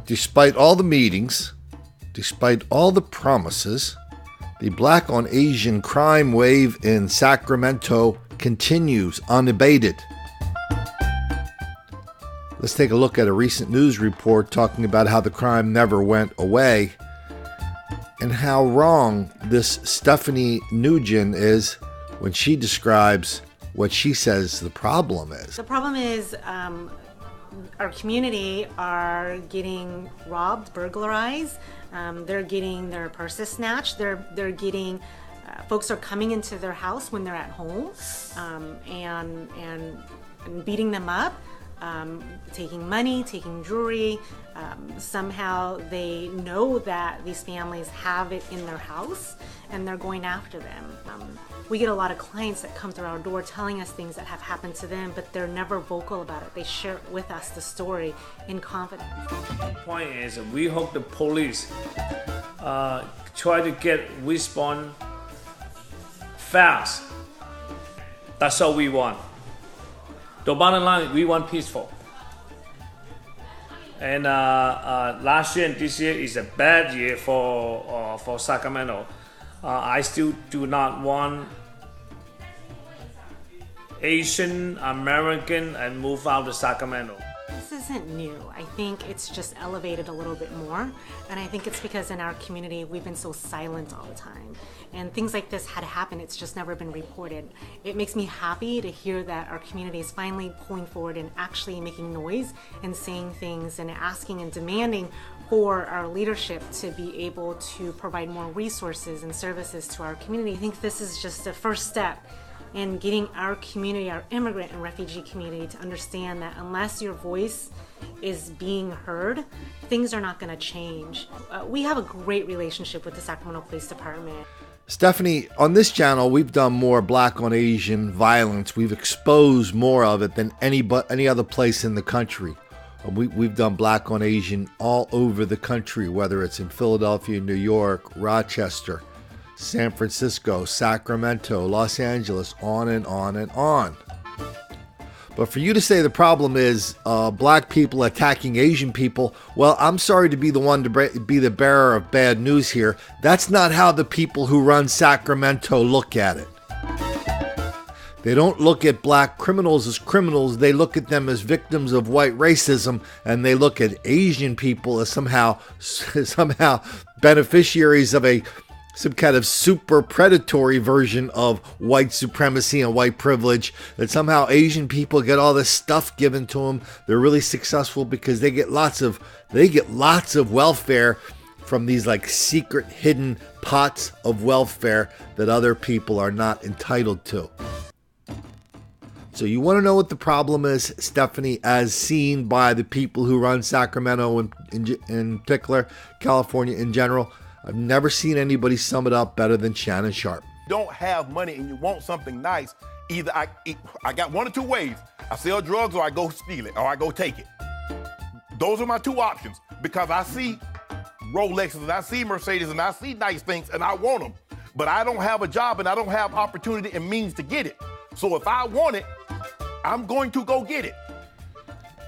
Despite all the meetings, despite all the promises, the Black on Asian crime wave in Sacramento continues unabated. Let's take a look at a recent news report talking about how the crime never went away and how wrong this Stephanie Nugent is when she describes what she says the problem is. The problem is our community are getting robbed, burglarized. They're getting their purses snatched. They're getting folks are coming into their house when they're at home and beating them up, taking money, taking jewelry. Somehow they know that these families have it in their house and they're going after them. We get a lot of clients that come through our door telling us things that have happened to them, but they're never vocal about it. They share with us the story in confidence. The point is, we hope the police try to get response fast. That's all we want. The bottom line, we want peaceful. And last year and this year is a bad year for Sacramento. I still do not want Asian American and move out to Sacramento. This isn't new. I think it's just elevated a little bit more. And I think it's because in our community, we've been so silent all the time. And things like this had happened, it's just never been reported. It makes me happy to hear that our community is finally pulling forward and actually making noise and saying things and asking and demanding for our leadership to be able to provide more resources and services to our community. I think this is just the first step in getting our community, our immigrant and refugee community, to understand that unless your voice is being heard, things are not going to change. We have a great relationship with the Sacramento Police Department. Stephanie, on this channel, we've done more Black on Asian violence. We've exposed more of it than any other place in the country. We've done Black on Asian all over the country, whether it's in Philadelphia, New York, Rochester, San Francisco, Sacramento, Los Angeles, on and on and on. But for you to say the problem is black people attacking Asian people, well, I'm sorry to be the one to be the bearer of bad news here. That's not how the people who run Sacramento look at it. They don't look at black criminals as criminals. They look at them as victims of white racism, and they look at Asian people as somehow beneficiaries of some kind of super predatory version of white supremacy and white privilege, that somehow Asian people get all this stuff given to them. They're really successful because they get lots of welfare from these like secret hidden pots of welfare that other people are not entitled to. So you want to know what the problem is, Stephanie, as seen by the people who run Sacramento in particular, California in general? I've never seen anybody sum it up better than Shannon Sharpe. Don't have money and you want something nice, either I got one or two ways. I sell drugs or I go steal it or I go take it. Those are my two options, because I see Rolexes and I see Mercedes and I see nice things and I want them. But I don't have a job and I don't have opportunity and means to get it. So if I want it, I'm going to go get it.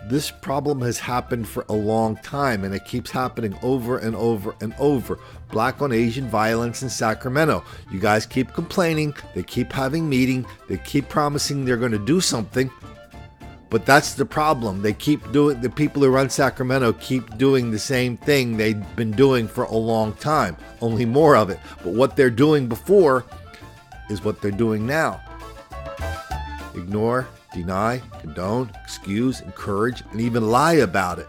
This problem has happened for a long time, and it keeps happening over and over and over. Black on Asian violence in Sacramento. You guys keep complaining. They keep having meetings. They keep promising they're going to do something. But that's the problem. They keep doing, the people who run Sacramento keep doing the same thing they've been doing for a long time, only more of it. But what they're doing before is what they're doing now. Ignore, deny, condone, excuse, encourage, and even lie about it.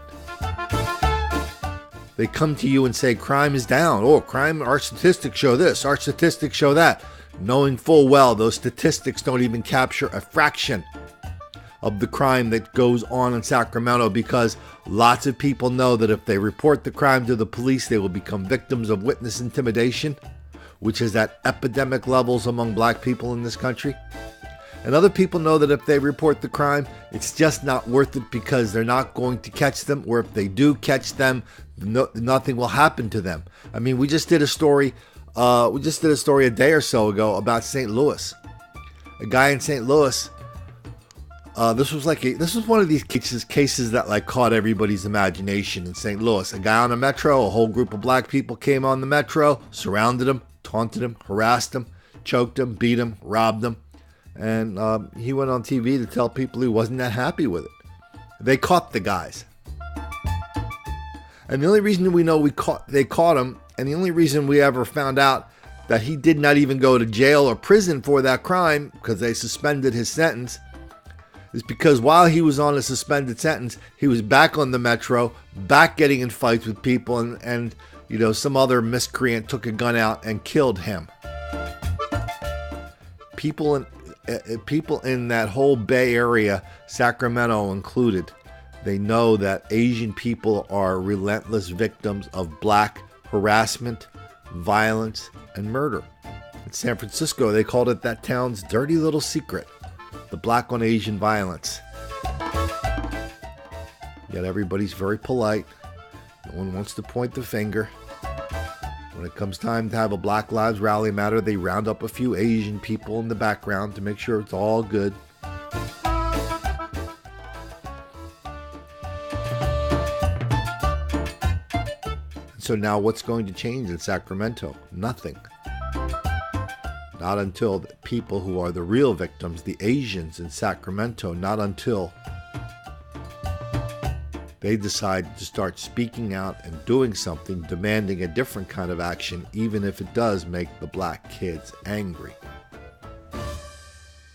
They come to you and say crime is down. Oh, crime, our statistics show this, our statistics show that. Knowing full well those statistics don't even capture a fraction of the crime that goes on in Sacramento, because lots of people know that if they report the crime to the police, they will become victims of witness intimidation, which is at epidemic levels among black people in this country. And other people know that if they report the crime, it's just not worth it because they're not going to catch them, or if they do catch them, nothing will happen to them. I mean, we just did a story a day or so ago about St. Louis. A guy in St. Louis This was one of these cases that like caught everybody's imagination in St. Louis. A guy on the metro, a whole group of black people came on the metro, surrounded him, taunted him, harassed him, choked him, beat him, robbed him, and he went on TV to tell people he wasn't that happy with it. They caught the guys, and the only reason we know they caught him, and the only reason we ever found out that he did not even go to jail or prison for that crime, because they suspended his sentence, is because while he was on a suspended sentence, he was back on the metro, back getting in fights with people, and you know, some other miscreant took a gun out and killed him. People in that whole Bay Area, Sacramento included, they know that Asian people are relentless victims of black harassment, violence, and murder. In San Francisco, they called it that town's dirty little secret. The black on Asian violence. Yet everybody's very polite. No one wants to point the finger. When it comes time to have a Black Lives Rally Matter, they round up a few Asian people in the background to make sure it's all good. So now what's going to change in Sacramento? Nothing. Not until the people who are the real victims, the Asians in Sacramento, not until they decide to start speaking out and doing something, demanding a different kind of action, even if it does make the black kids angry.